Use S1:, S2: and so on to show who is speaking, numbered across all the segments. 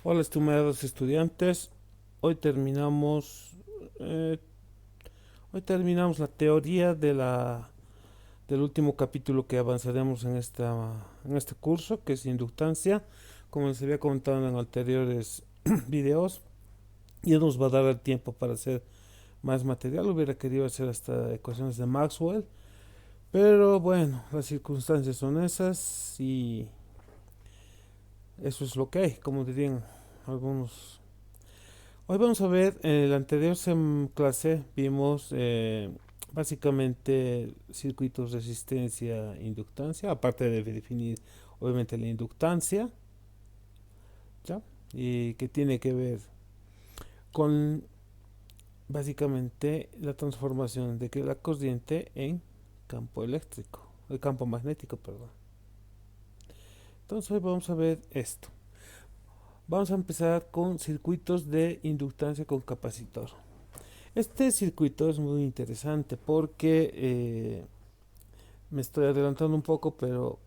S1: Hola, estimados estudiantes. Hoy terminamos, eh, hoy terminamos la teoría del último capítulo que avanzaremos en este curso, que es inductancia. Como les había comentado en anteriores videos, ya nos va a dar el tiempo para hacer más material. Hubiera querido hacer hasta ecuaciones de Maxwell, pero bueno, las circunstancias son esas y eso es lo que hay, como dirían algunos. Hoy vamos a ver, en la anterior clase vimos básicamente circuitos resistencia e inductancia, aparte de definir obviamente la inductancia, ¿ya? Y que tiene que ver con básicamente la transformación de que la corriente en campo eléctrico, el campo magnético, perdón. Entonces hoy vamos a ver esto. Vamos a empezar con circuitos de inductancia con capacitor. Este circuito es muy interesante porque me estoy adelantando un poco, pero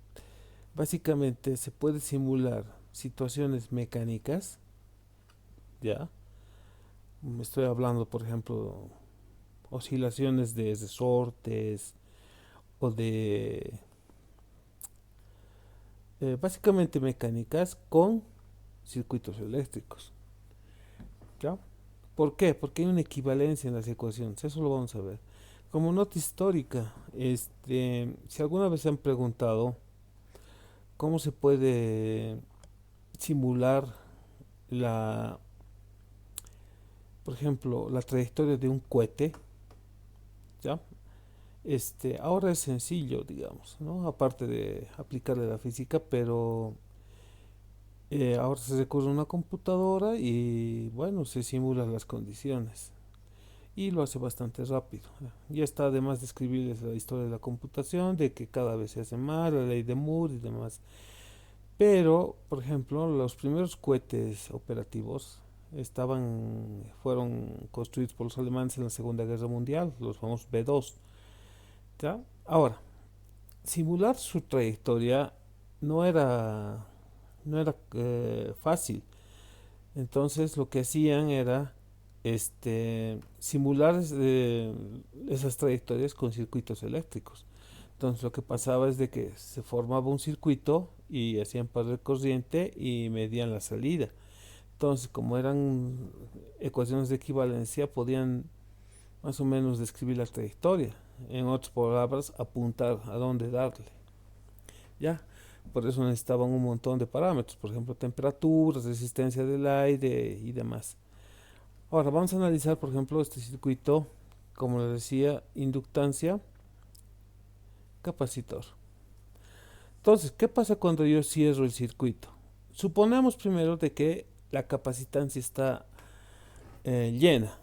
S1: básicamente se puede simular situaciones mecánicas, ¿ya? Me estoy hablando, por ejemplo, oscilaciones de resortes o de básicamente mecánicas con circuitos eléctricos, ¿ya? ¿Por qué? Porque hay una equivalencia en las ecuaciones, eso lo vamos a ver. Como nota histórica, si alguna vez se han preguntado cómo se puede simular la, por ejemplo, la trayectoria de un cohete, ¿ya? Ahora es sencillo, digamos, ¿no? Aparte de aplicarle la física, pero ahora se recurre a una computadora y, bueno, se simulan las condiciones y lo hace bastante rápido. Ya está además de escribirles la historia de la computación, de que cada vez se hace más, la ley de Moore y demás. Pero, por ejemplo, los primeros cohetes operativos fueron construidos por los alemanes en la Segunda Guerra Mundial, los famosos B-2. ¿Ya? Ahora, simular su trayectoria no era, no era fácil. Entonces, lo que hacían era simular esas trayectorias con circuitos eléctricos. Entonces lo que pasaba es de que se formaba un circuito y hacían pasar corriente y medían la salida. Entonces, como eran ecuaciones de equivalencia, podían más o menos describir la trayectoria. En otras palabras, apuntar a dónde darle. ¿Ya? Por eso necesitaban un montón de parámetros, por ejemplo, temperatura, resistencia del aire y demás. Ahora vamos a analizar, por ejemplo, este circuito, como les decía, inductancia, capacitor. Entonces, ¿qué pasa cuando yo cierro el circuito? Suponemos primero de que la capacitancia está llena.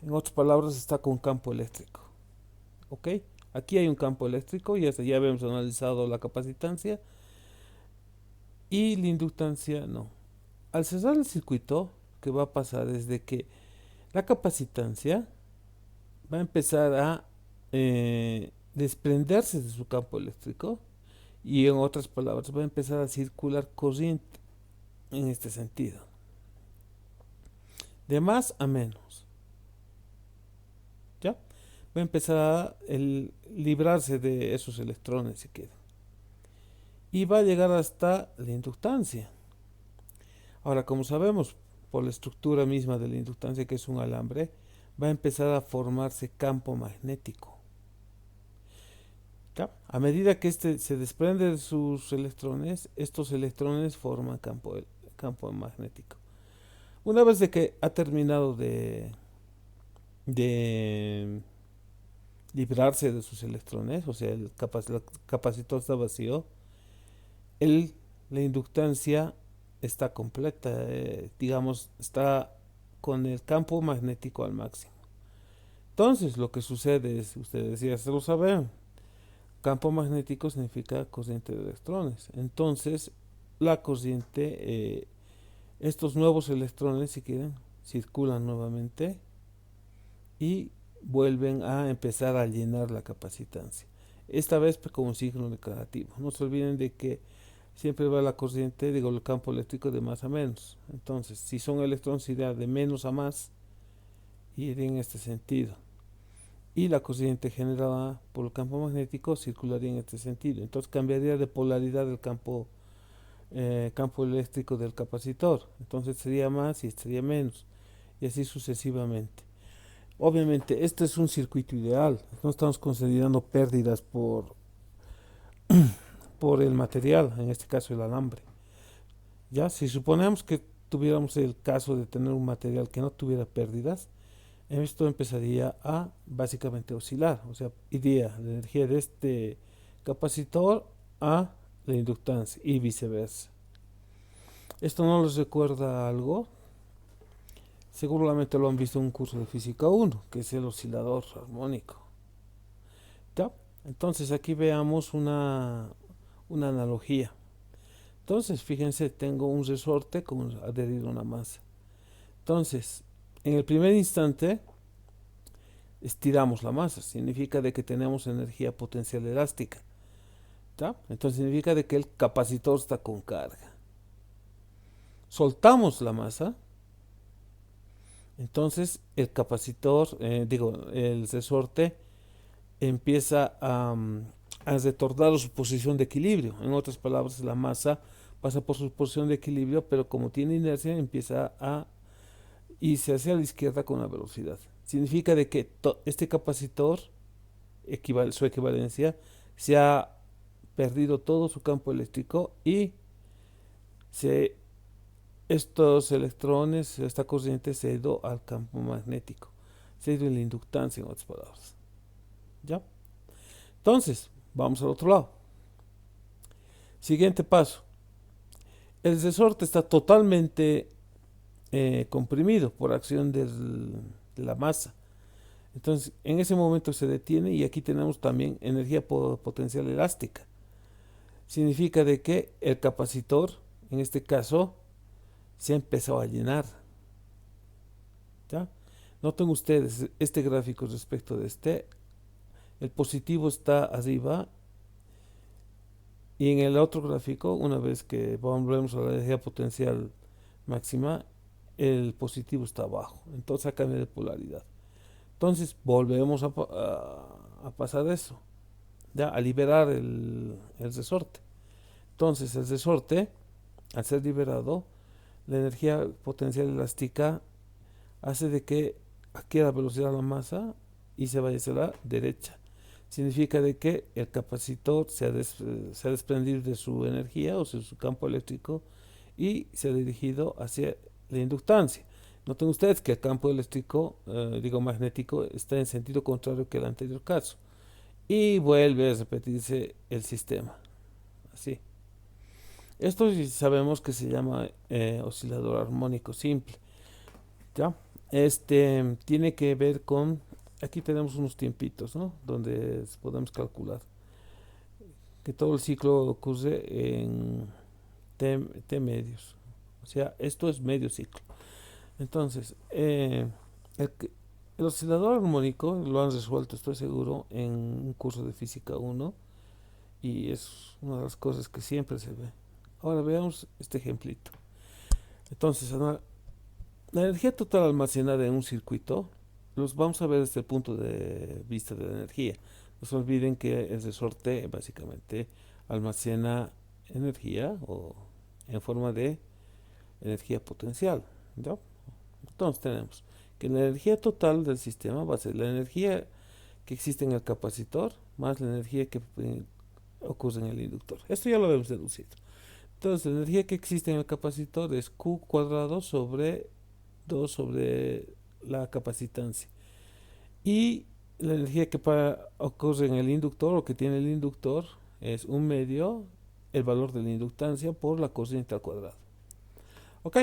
S1: En otras palabras, está con campo eléctrico. ¿Ok? Aquí hay un campo eléctrico y hasta ya habíamos analizado la capacitancia y la inductancia no. Al cerrar el circuito, ¿qué va a pasar? Es de que la capacitancia va a empezar a desprenderse de su campo eléctrico y en otras palabras va a empezar a circular corriente en este sentido, de más a menos, ¿ya? Va a empezar a librarse de esos electrones si quiere y va a llegar hasta la inductancia. Ahora, como sabemos por la estructura misma de la inductancia, que es un alambre, va a empezar a formarse campo magnético, ¿ya? A medida que este se desprende de sus electrones, estos electrones forman campo magnético. Una vez de que ha terminado de librarse de sus electrones, o sea, el capacitor está vacío, el, la inductancia está completa, digamos, está con el campo magnético al máximo. Entonces, lo que sucede es, ustedes ya se lo saben, campo magnético significa corriente de electrones. Entonces, la corriente, estos nuevos electrones, si quieren, circulan nuevamente y vuelven a empezar a llenar la capacitancia. Esta vez con un signo negativo. No se olviden de que siempre va la corriente, digo, el campo eléctrico de más a menos. Entonces, si son electrones, irá de menos a más y iría en este sentido. Y la corriente generada por el campo magnético circularía en este sentido. Entonces cambiaría de polaridad el campo eléctrico del capacitor. Entonces sería más y sería menos. Y así sucesivamente. Obviamente, este es un circuito ideal. No estamos considerando pérdidas por el material, en este caso el alambre. Ya, si suponemos que tuviéramos el caso de tener un material que no tuviera pérdidas, esto empezaría a básicamente oscilar, o sea, iría la energía de este capacitor a la inductancia y viceversa. ¿Esto no les recuerda algo? Seguramente lo han visto en un curso de física 1, que es el oscilador armónico. ¿Ya? Entonces aquí veamos una analogía. Entonces, fíjense, tengo un resorte con adherido a una masa. Entonces, en el primer instante, estiramos la masa. Significa de que tenemos energía potencial elástica. ¿Ya? Entonces, significa de que el capacitor está con carga. Soltamos la masa. Entonces, el capacitor, el resorte, empieza a retornar su posición de equilibrio. En otras palabras, la masa pasa por su posición de equilibrio, pero como tiene inercia, empieza a irse hacia la izquierda con la velocidad. Significa de que este capacitor, su equivalencia, se ha perdido todo su campo eléctrico y se, estos electrones, esta corriente se ha ido al campo magnético, se ha ido en la inductancia, en otras palabras. ¿Ya? Entonces, vamos al otro lado. Siguiente paso. El resorte está totalmente comprimido por acción de la masa. Entonces, en ese momento se detiene y aquí tenemos también energía potencial elástica. Significa de que el capacitor, en este caso, se ha empezado a llenar. ¿Ya? Noten ustedes este gráfico respecto de este. El positivo está arriba y en el otro gráfico, una vez que volvemos a la energía potencial máxima, el positivo está abajo. Entonces cambia de polaridad. Entonces volvemos a pasar eso, ya a liberar el resorte. Entonces el resorte, al ser liberado, la energía potencial elástica hace de que adquiera velocidad la masa y se vaya hacia la derecha. Significa de que el capacitor se ha desprendido de su energía o de su campo eléctrico y se ha dirigido hacia la inductancia. Noten ustedes que el campo eléctrico, magnético, está en sentido contrario que el anterior caso. Y vuelve a repetirse el sistema. Así. Esto sabemos que se llama oscilador armónico simple. ¿Ya? Este tiene que ver con, aquí tenemos unos tiempitos, ¿no? Donde podemos calcular que todo el ciclo ocurre en t medios. O sea, esto es medio ciclo. Entonces, el oscilador armónico lo han resuelto, estoy seguro, en un curso de física 1 y es una de las cosas que siempre se ve. Ahora veamos este ejemplito. Entonces, la energía total almacenada en un circuito los vamos a ver desde el punto de vista de la energía. No se olviden que el resorte básicamente almacena energía o en forma de energía potencial, ¿ya? Entonces tenemos que la energía total del sistema va a ser la energía que existe en el capacitor más la energía que ocurre en el inductor. Esto ya lo habíamos deducido. Entonces la energía que existe en el capacitor es Q cuadrado sobre 2 sobre la capacitancia. Y la energía que ocurre en el inductor o que tiene el inductor es un medio el valor de la inductancia por la corriente al cuadrado. Ok.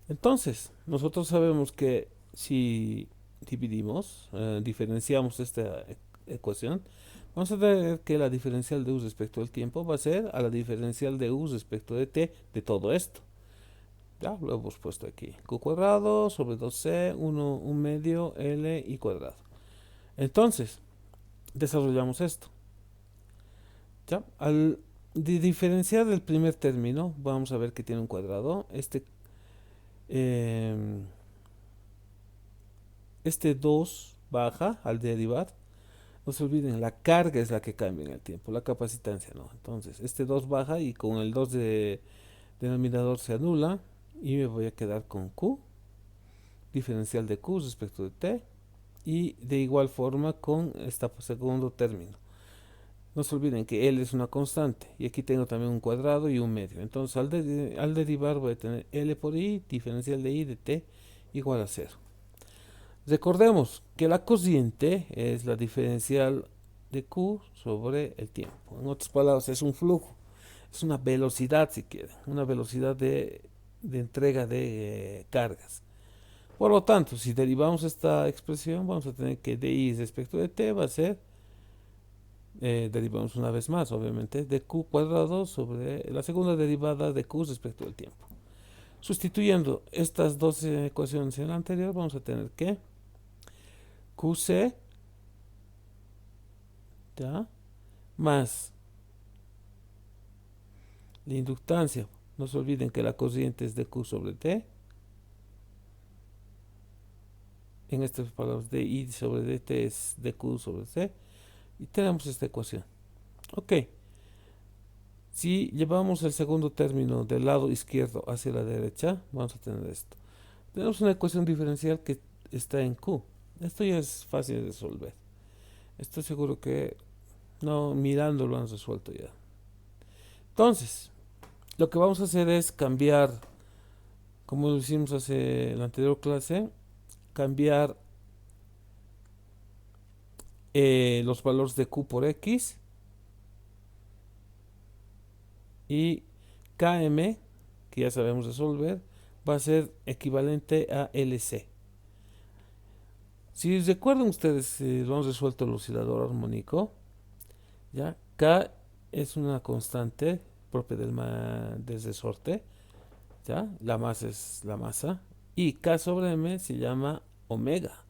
S1: Entonces, nosotros sabemos que si dividimos, diferenciamos esta ecuación, vamos a ver que la diferencial de u respecto al tiempo va a ser a la diferencial de u respecto de t de todo esto. Ya lo hemos puesto aquí. Q cuadrado sobre 2c, 1 un medio, L y cuadrado. Entonces, desarrollamos esto. ¿Ya? Al de diferenciar el primer término, vamos a ver que tiene un cuadrado. Em, este 2 baja al derivar. No se olviden, la carga es la que cambia en el tiempo, la capacitancia no. Entonces, este 2 baja y con el 2 de denominador se anula y me voy a quedar con Q, diferencial de Q respecto de T, y de igual forma con este segundo término. No se olviden que L es una constante y aquí tengo también un cuadrado y un medio. Entonces al derivar voy a tener L por I, diferencial de I de T igual a cero. Recordemos que la cociente es la diferencial de Q sobre el tiempo. En otras palabras, es un flujo, es una velocidad si quieren, una velocidad de entrega de cargas. Por lo tanto, si derivamos esta expresión, vamos a tener que dI respecto de T va a ser, derivamos una vez más, obviamente, de Q cuadrado sobre la segunda derivada de Q respecto del tiempo. Sustituyendo estas dos ecuaciones en la anterior, vamos a tener que QC, ¿ya? Más la inductancia. No se olviden que la corriente es de Q sobre T. En estas palabras, de I sobre dt es de Q sobre C. Y tenemos esta ecuación. Ok. Si llevamos el segundo término del lado izquierdo hacia la derecha, vamos a tener esto. Tenemos una ecuación diferencial que está en Q. Esto ya es fácil de resolver. Estoy seguro que no mirando lo han resuelto ya. Entonces, lo que vamos a hacer es cambiar, como lo hicimos hace la anterior clase, cambiar los valores de Q por X y Km, que ya sabemos resolver, va a ser equivalente a LC. Si recuerdan ustedes, lo han resuelto el oscilador armónico, ¿ya? K es una constante propia del resorte, ¿ya? La masa es la masa, y K sobre M se llama omega,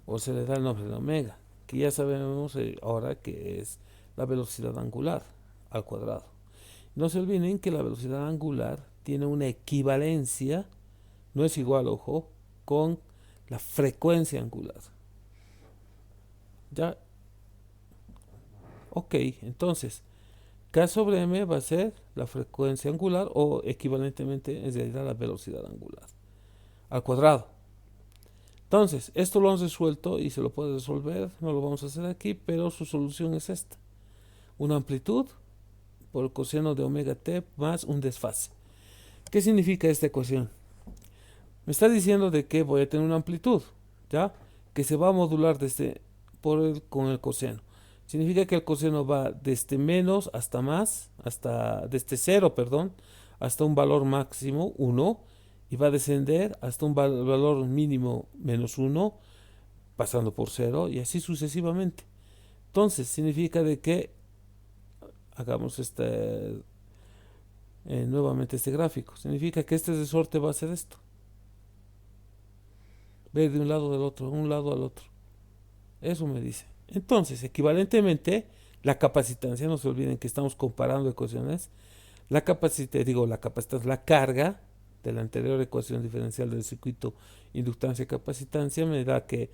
S1: o se le da el nombre de omega, que ya sabemos ahora que es la velocidad angular al cuadrado. No se olviden que la velocidad angular tiene una equivalencia, no es igual, ojo, con la frecuencia angular. ¿Ya? Ok, entonces K sobre M va a ser la frecuencia angular o equivalentemente en realidad la velocidad angular al cuadrado. Entonces, esto lo hemos resuelto y se lo puede resolver, no lo vamos a hacer aquí, pero su solución es esta. Una amplitud por el coseno de omega t más un desfase. ¿Qué significa esta ecuación? Me está diciendo de que voy a tener una amplitud, ¿ya? Que se va a modular con el coseno. Significa que el coseno va desde menos hasta más, desde cero, perdón, hasta un valor máximo 1 y va a descender hasta un valor mínimo menos 1, pasando por cero y así sucesivamente. Entonces, significa de que hagamos nuevamente este gráfico. Significa que este resorte va a hacer esto. Ve de un lado del otro, un lado al otro. Eso me dice. Entonces, equivalentemente, la capacitancia, no se olviden que estamos comparando ecuaciones, la capacitancia, la carga de la anterior ecuación diferencial del circuito inductancia-capacitancia me da que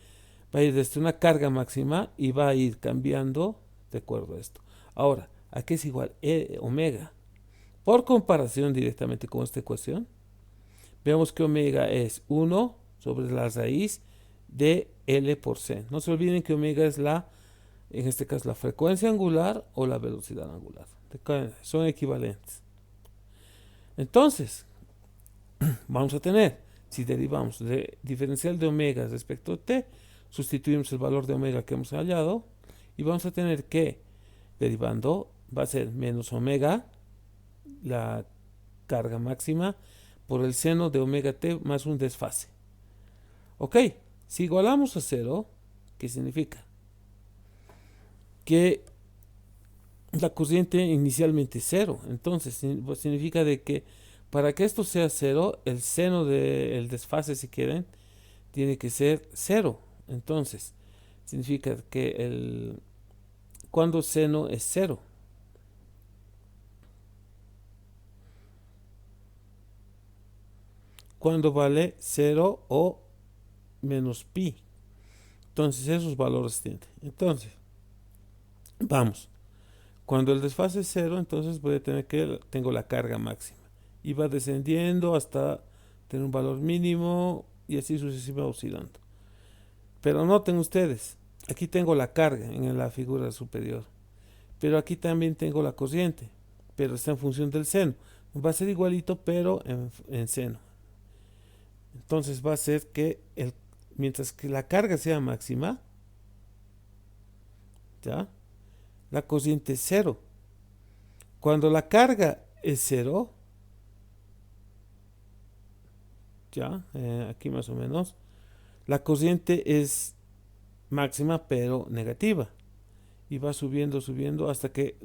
S1: va a ir desde una carga máxima y va a ir cambiando de acuerdo a esto. Ahora, ¿a qué es igual? Omega. Por comparación directamente con esta ecuación, veamos que omega es 1 sobre la raíz de L por C. No se olviden que omega es en este caso, la frecuencia angular o la velocidad angular. Son equivalentes. Entonces, vamos a tener, si derivamos de diferencial de omega respecto a t, sustituimos el valor de omega que hemos hallado y vamos a tener que, derivando, va a ser menos omega, la carga máxima, por el seno de omega t más un desfase. Ok, si igualamos a cero, ¿qué significa? Que la corriente inicialmente es cero. Entonces, significa de que para que esto sea cero, el seno del desfase, si quieren, tiene que ser cero. Entonces, significa que cuando seno es cero, cuando vale 0 o menos pi. Entonces esos valores tienen. Entonces, vamos. Cuando el desfase es 0, entonces voy a tener que, tengo la carga máxima. Y va descendiendo hasta tener un valor mínimo y así sucesivamente oscilando. Pero noten ustedes, aquí tengo la carga en la figura superior. Pero aquí también tengo la corriente, pero está en función del seno. Va a ser igualito, pero en seno. Entonces va a ser que mientras que la carga sea máxima, ¿ya? La corriente es 0. Cuando la carga es 0, ¿ya? Aquí más o menos, la corriente es máxima, pero negativa. Y va subiendo, subiendo hasta que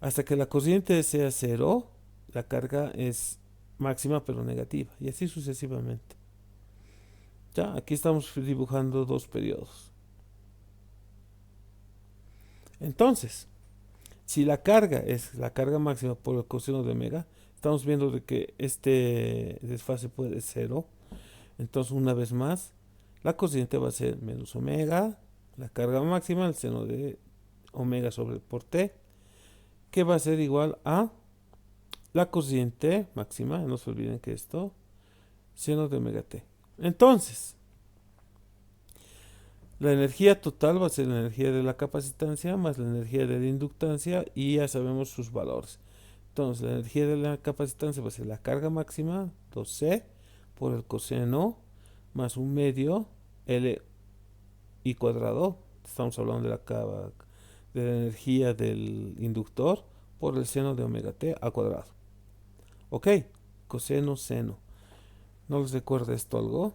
S1: la corriente sea 0, la carga es máxima, pero negativa. Y así sucesivamente. Ya, aquí estamos dibujando dos periodos. Entonces, si la carga es la carga máxima por el coseno de omega, estamos viendo de que este desfase puede ser 0. Entonces, una vez más, la corriente va a ser menos omega, la carga máxima, el seno de omega sobre por t, que va a ser igual a la corriente máxima, no se olviden que esto, seno de omega t. Entonces, la energía total va a ser la energía de la capacitancia más la energía de la inductancia y ya sabemos sus valores. Entonces, la energía de la capacitancia va a ser la carga máxima, 2C, por el coseno, más un medio, L I cuadrado. Estamos hablando de la energía del inductor por el seno de omega t al cuadrado. Ok, coseno, seno. ¿No les recuerda esto algo?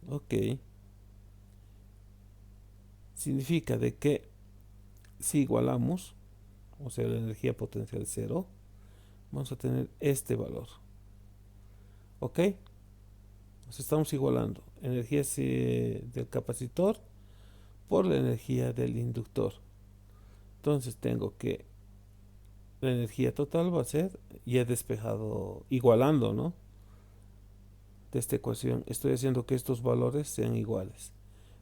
S1: Ok. Significa de que si igualamos, o sea, la energía potencial 0, vamos a tener este valor. ¿Ok? Nos estamos igualando energía del capacitor por la energía del inductor. Entonces tengo que la energía total va a ser, y he despejado, igualando, ¿no? De esta ecuación, estoy haciendo que estos valores sean iguales.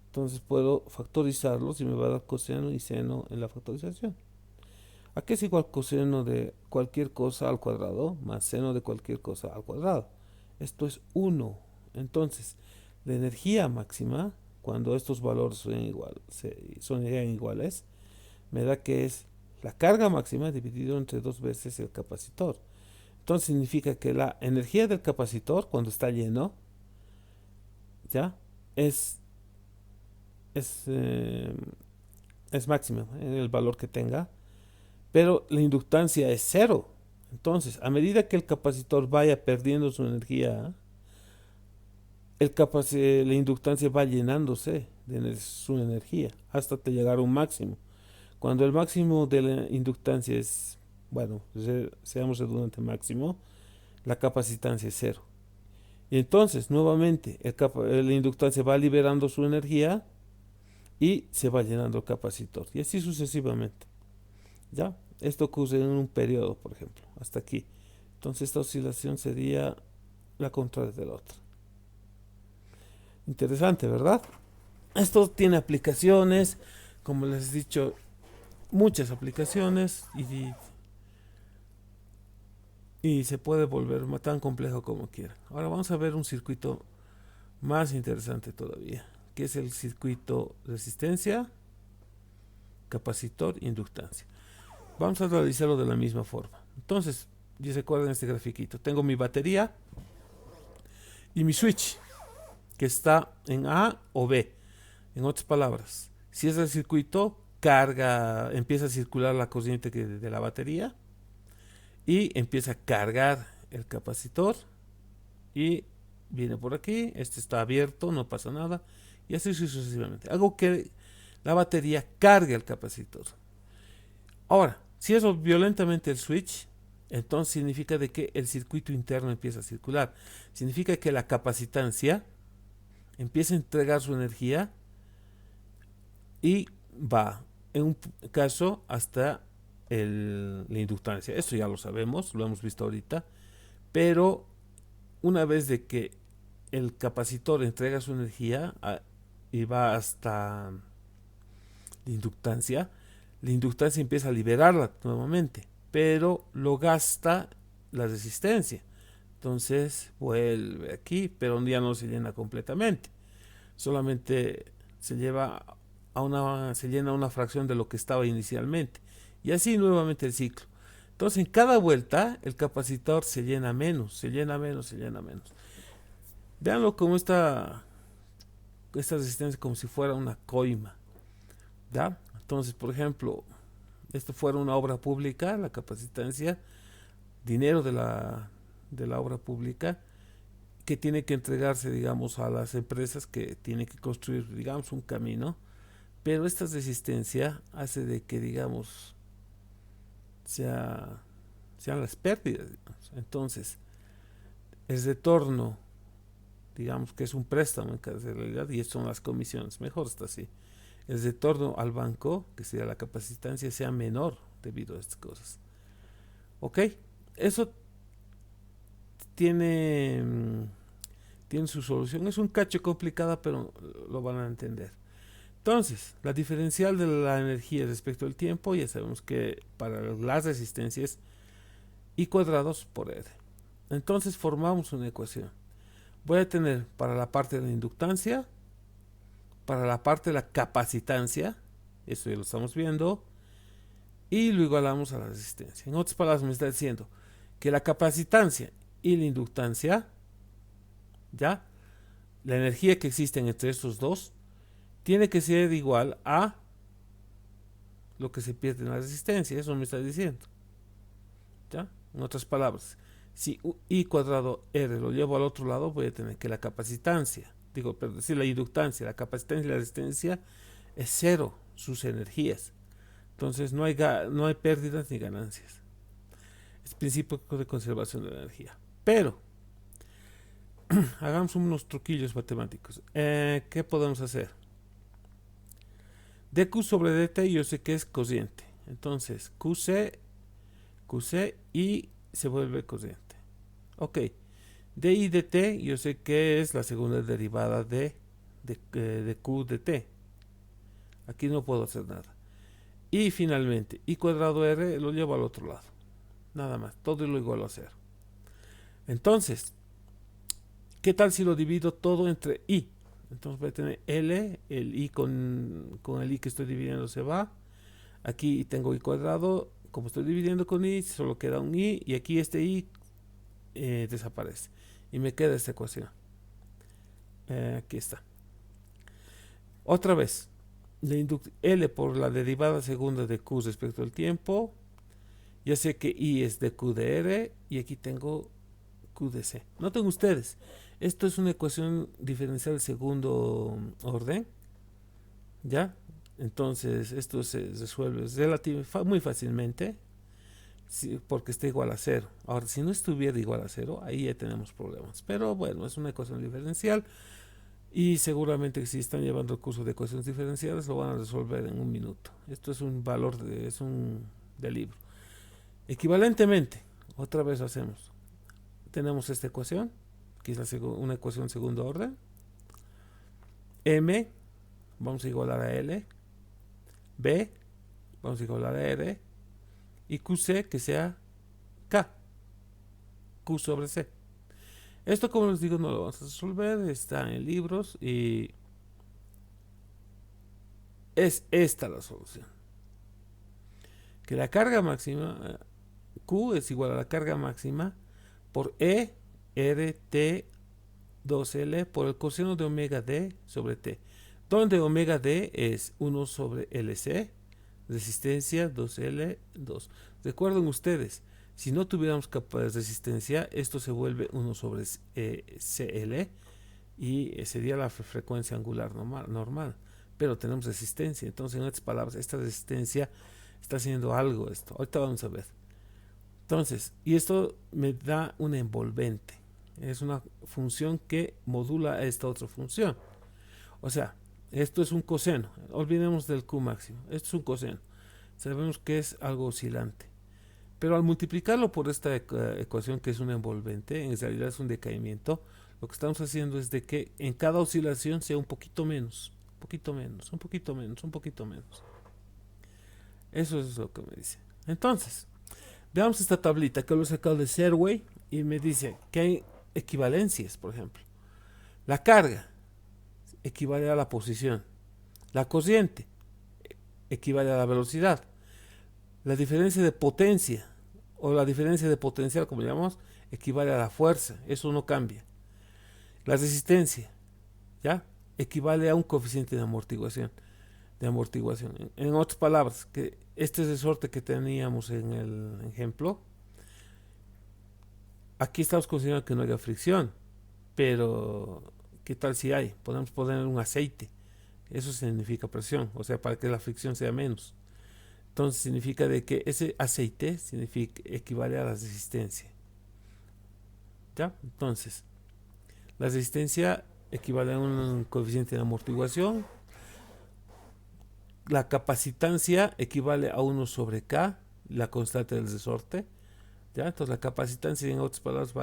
S1: Entonces puedo factorizarlos y me va a dar coseno y seno en la factorización. ¿A qué es igual coseno de cualquier cosa al cuadrado más seno de cualquier cosa al cuadrado? Esto es 1. Entonces, la energía máxima, cuando estos valores son iguales, me da que es la carga máxima dividido entre 2 veces el capacitor. Entonces significa que la energía del capacitor, cuando está lleno, ¿ya? Es, es, eh, es máxima, el valor que tenga, pero la inductancia es 0. Entonces, a medida que el capacitor vaya perdiendo su energía, la inductancia va llenándose de su energía hasta llegar a un máximo. Cuando el máximo de la inductancia es, bueno, seamos redundantes, máximo, la capacitancia es 0. Y entonces, nuevamente, la inductancia va liberando su energía y se va llenando el capacitor. Y así sucesivamente. ¿Ya? Esto ocurre en un periodo, por ejemplo, hasta aquí. Entonces, esta oscilación sería la contraria de la otra. Interesante, ¿verdad? Esto tiene aplicaciones, como les he dicho, muchas aplicaciones y se puede volver tan complejo como quieran. Ahora vamos a ver un circuito más interesante todavía, que es el circuito resistencia, capacitor, inductancia. Vamos a realizarlo de la misma forma. Entonces, ya se acuerdan este grafiquito. Tengo mi batería y mi switch, que está en A o B. En otras palabras, si es el circuito, empieza a circular la corriente de la batería y empieza a cargar el capacitor y viene por aquí, este está abierto, no pasa nada y así sucesivamente. Hago que la batería cargue el capacitor. Ahora, si eso violentamente el switch, entonces significa de que el circuito interno empieza a circular. Significa que la capacitancia empieza a entregar su energía y va, en un caso, hasta la inductancia. Esto ya lo sabemos, lo hemos visto ahorita. pero una vez de que el capacitor entrega su energía y va hasta la inductancia empieza a liberarla nuevamente, pero lo gasta la resistencia. Entonces vuelve aquí, pero ya no se llena completamente. Solamente se llena una fracción de lo que estaba inicialmente. Y así nuevamente el ciclo. Entonces en cada vuelta el capacitor se llena menos, se llena menos, se llena menos. Veanlo como esta resistencia como si fuera una coima. ¿Ya? Entonces, por ejemplo, esto fuera una obra pública, la capacitancia, dinero de la obra pública, que tiene que entregarse, digamos, a las empresas que tienen que construir, digamos, un camino, pero esta resistencia hace de que, digamos, sean las pérdidas, digamos. Entonces, el retorno, digamos que es un préstamo en caso realidad, y son las comisiones, mejor está así. El retorno al banco, que sería la capacitancia, sea menor debido a estas cosas. ¿Ok? Eso tiene, tiene su solución. Es un cacho complicada, pero lo van a entender. Entonces, la diferencial de la energía respecto al tiempo, ya sabemos que para las resistencias I cuadrados por R. Entonces formamos una ecuación. Voy a tener para la parte de la inductancia, para la parte de la capacitancia, esto ya lo estamos viendo, y lo igualamos a la resistencia. En otras palabras, me está diciendo que la capacitancia y la inductancia, ya, la energía que existe entre estos dos, tiene que ser igual a lo que se pierde en la resistencia. Eso me está diciendo. ¿Ya? En otras palabras, si I cuadrado R lo llevo al otro lado, voy a tener que la capacitancia, si la inductancia, la capacitancia y la resistencia es cero, sus energías. Entonces no hay pérdidas ni ganancias. Es principio de conservación de la energía. Pero, hagamos unos truquillos matemáticos. ¿Qué podemos hacer? dq sobre dt yo sé que es cociente. Entonces, qc y se vuelve cociente. Ok. di dt yo sé que es la segunda derivada de q dt. Aquí no puedo hacer nada. Y finalmente, I cuadrado R lo llevo al otro lado. Nada más. Todo lo igual a 0. Entonces, ¿qué tal si lo divido todo entre I? Entonces voy a tener L, el I con el I que estoy dividiendo se va. Aquí tengo I cuadrado, como estoy dividiendo con I, solo queda un I, y aquí este I desaparece. Y me queda esta ecuación. Aquí está. Otra vez, L por la derivada segunda de Q respecto al tiempo. Ya sé que I es de Q de R, y aquí tengo Q de C. Noten ustedes, esto es una ecuación diferencial de segundo orden. ¿Ya? Entonces, esto se resuelve muy fácilmente, porque está igual a 0. Ahora, si no estuviera igual a 0, ahí ya tenemos problemas. Pero bueno, es una ecuación diferencial, y seguramente si están llevando el curso de ecuaciones diferenciales lo van a resolver en un minuto. Esto es un valor de libro. Equivalentemente, otra vez hacemos. Tenemos esta ecuación, que es una ecuación de segundo orden. M, vamos a igualar a L. B, vamos a igualar a R. Y QC, que sea K. Q sobre C. Esto, como les digo, no lo vamos a resolver. Está en libros y es esta la solución. Que la carga máxima, Q es igual a la carga máxima por E, R, T, 2L por el coseno de omega D sobre T, donde omega D es 1 sobre LC, resistencia 2L, 2. Recuerden ustedes, si no tuviéramos capa de resistencia, esto se vuelve 1 sobre CL, y sería la frecuencia angular normal, pero tenemos resistencia. Entonces, en otras palabras, esta resistencia está haciendo algo. Ahorita vamos a ver. Entonces, y esto me da una envolvente. Es una función que modula a esta otra función. O sea, esto es un coseno. Olvidemos del Q máximo. Esto es un coseno. Sabemos que es algo oscilante. Pero al multiplicarlo por esta ecuación, que es un envolvente, en realidad es un decaimiento, lo que estamos haciendo es de que en cada oscilación sea un poquito menos, un poquito menos, un poquito menos, un poquito menos. Eso es lo que me dice. Entonces, veamos esta tablita que lo he sacado de Serway y me dice que hay equivalencias, por ejemplo. La carga equivale a la posición. La corriente equivale a la velocidad. La diferencia de potencia o la diferencia de potencial, como llamamos, equivale a la fuerza. Eso no cambia. La resistencia, ¿ya? Equivale a un coeficiente de amortiguación. En otras palabras, que este resorte que teníamos en el ejemplo, aquí estamos considerando que no haya fricción, pero ¿qué tal si hay? Podemos poner un aceite. Eso significa presión, o sea, para que la fricción sea menos. Entonces significa de que ese aceite equivale a la resistencia. ¿Ya? Entonces, la resistencia equivale a un coeficiente de amortiguación. La capacitancia equivale a 1 sobre K, la constante del resorte. ¿Ya? Entonces la capacitancia, en otras palabras,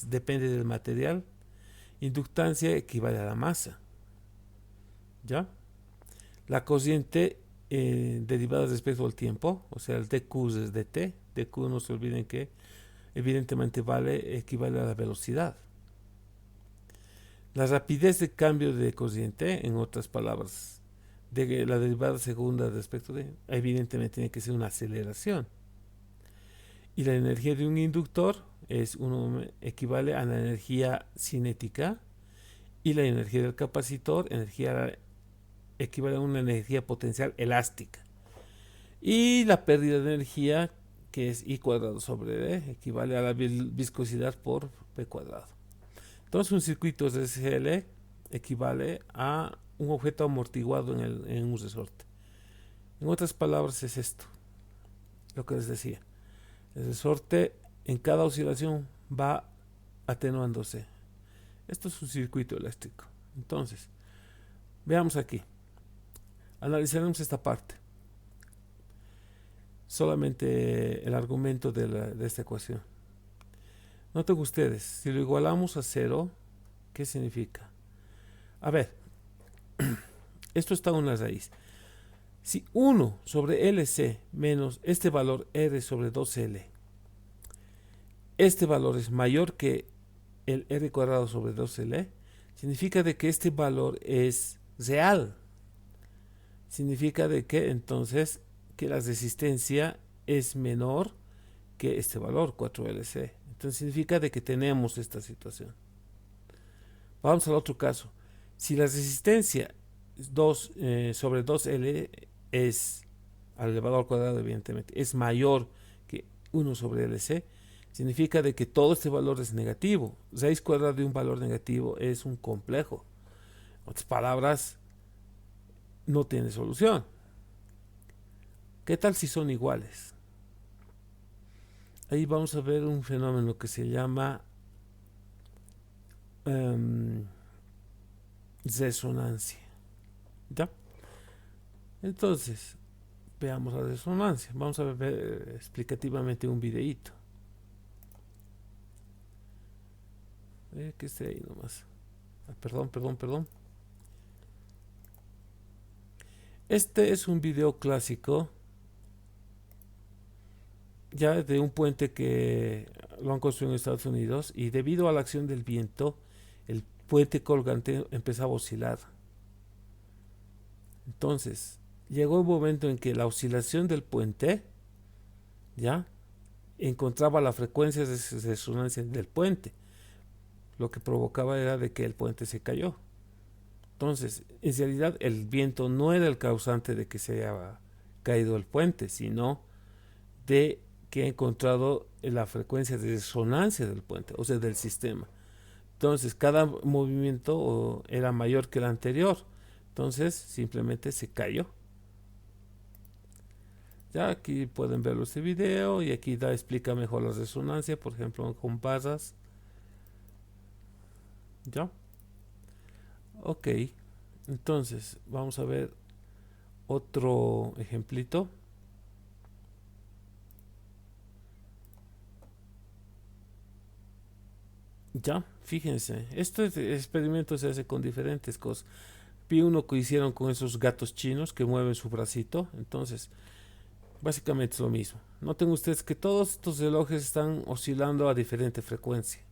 S1: depende del material. Inductancia equivale a la masa. ¿Ya? La corriente derivada respecto al tiempo, o sea, el dq es dt. Dq, no se olviden que evidentemente equivale a la velocidad. La rapidez de cambio de corriente, en otras palabras, de la derivada segunda respecto de, evidentemente tiene que ser una aceleración. Y la energía de un inductor equivale a la energía cinética, y la energía del capacitor equivale a una energía potencial elástica. Y la pérdida de energía, que es I cuadrado sobre D, equivale a la viscosidad por P cuadrado. Entonces un circuito RCL equivale a un objeto amortiguado en un resorte. En otras palabras es esto, lo que les decía. El resorte en cada oscilación va atenuándose. Esto es un circuito eléctrico. Entonces, veamos aquí. Analizaremos esta parte. Solamente el argumento de esta ecuación. Noten ustedes, si lo igualamos a 0, ¿qué significa? A ver, esto está en una raíz. Si 1 sobre LC menos este valor R sobre 2L, este valor es mayor que el R cuadrado sobre 2L, significa de que este valor es real. Significa de que entonces que la resistencia es menor que este valor 4LC. Entonces significa de que tenemos esta situación. Vamos al otro caso. Si la resistencia 2 sobre 2L es al elevado al cuadrado, evidentemente, es mayor que 1 sobre LC, significa de que todo este valor es negativo. Raíz cuadrada de un valor negativo es un complejo. En otras palabras, no tiene solución. ¿Qué tal si son iguales? Ahí vamos a ver un fenómeno que se llama resonancia. ¿Ya? Entonces, veamos la resonancia. Vamos a ver explicativamente un videíto. Que esté ahí nomás. Perdón. Este es un video clásico ya de un puente que lo han construido en Estados Unidos, y debido a la acción del viento, el puente colgante empezaba a oscilar. Entonces, llegó un momento en que la oscilación del puente ya encontraba la frecuencia de resonancia del puente. Lo que provocaba era de que el puente se cayó. Entonces, en realidad el viento no era el causante de que se haya caído el puente, sino de que ha encontrado la frecuencia de resonancia del puente, o sea, del sistema. Entonces, cada movimiento era mayor que el anterior. Entonces, simplemente se cayó. Ya aquí pueden ver este video, y aquí explica mejor la resonancia, por ejemplo, con barras. ¿Ya? Ok. Entonces, vamos a ver otro ejemplito. Ya, fíjense, este experimento se hace con diferentes cosas. Vi uno que hicieron con esos gatos chinos que mueven su bracito. Entonces, básicamente es lo mismo. Noten ustedes que todos estos relojes están oscilando a diferente frecuencia.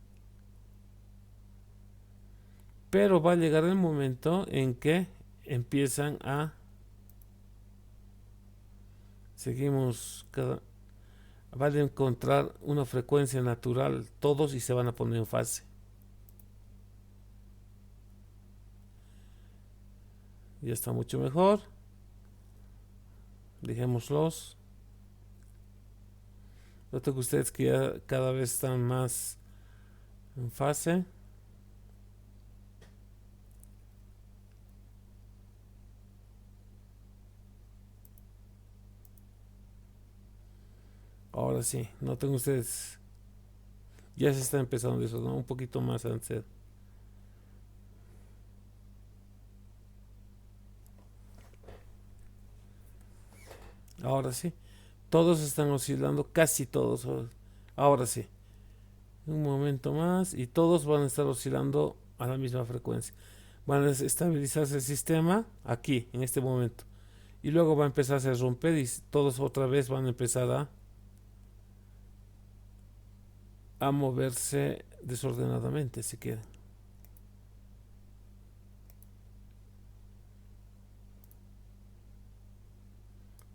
S1: Pero va a llegar el momento en que empiezan a... Seguimos van a encontrar una frecuencia natural todos y se van a poner en fase. Ya está mucho mejor. Dejémoslos. Noten que ustedes que ya cada vez están más en fase. Ahora sí, noten ustedes, ya se está empezando eso, ¿no? Un poquito más antes. Ahora sí, todos están oscilando, casi todos. Ahora sí, un momento más y todos van a estar oscilando a la misma frecuencia. Van a estabilizarse el sistema aquí, en este momento. Y luego va a empezar a romper y todos otra vez van a empezar a moverse desordenadamente, si quieren.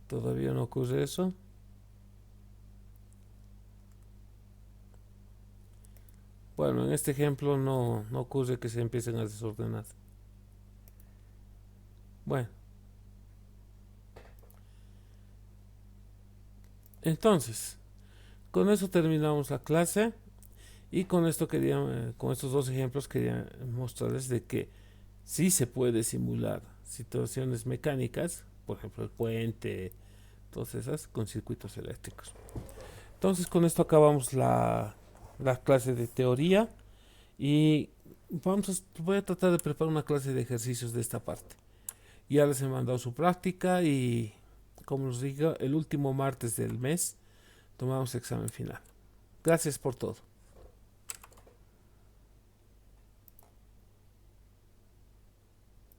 S1: Todavía no ocurre eso. Bueno, en este ejemplo no ocurre que se empiecen a desordenar. Bueno, entonces, con eso terminamos la clase y con esto quería, con estos dos ejemplos quería mostrarles de que sí se puede simular situaciones mecánicas, por ejemplo el puente, todas esas con circuitos eléctricos. Entonces con esto acabamos la clase de teoría y voy a tratar de preparar una clase de ejercicios de esta parte. Ya les he mandado su práctica y como les digo, el último martes del mes tomamos examen final. Gracias por todo.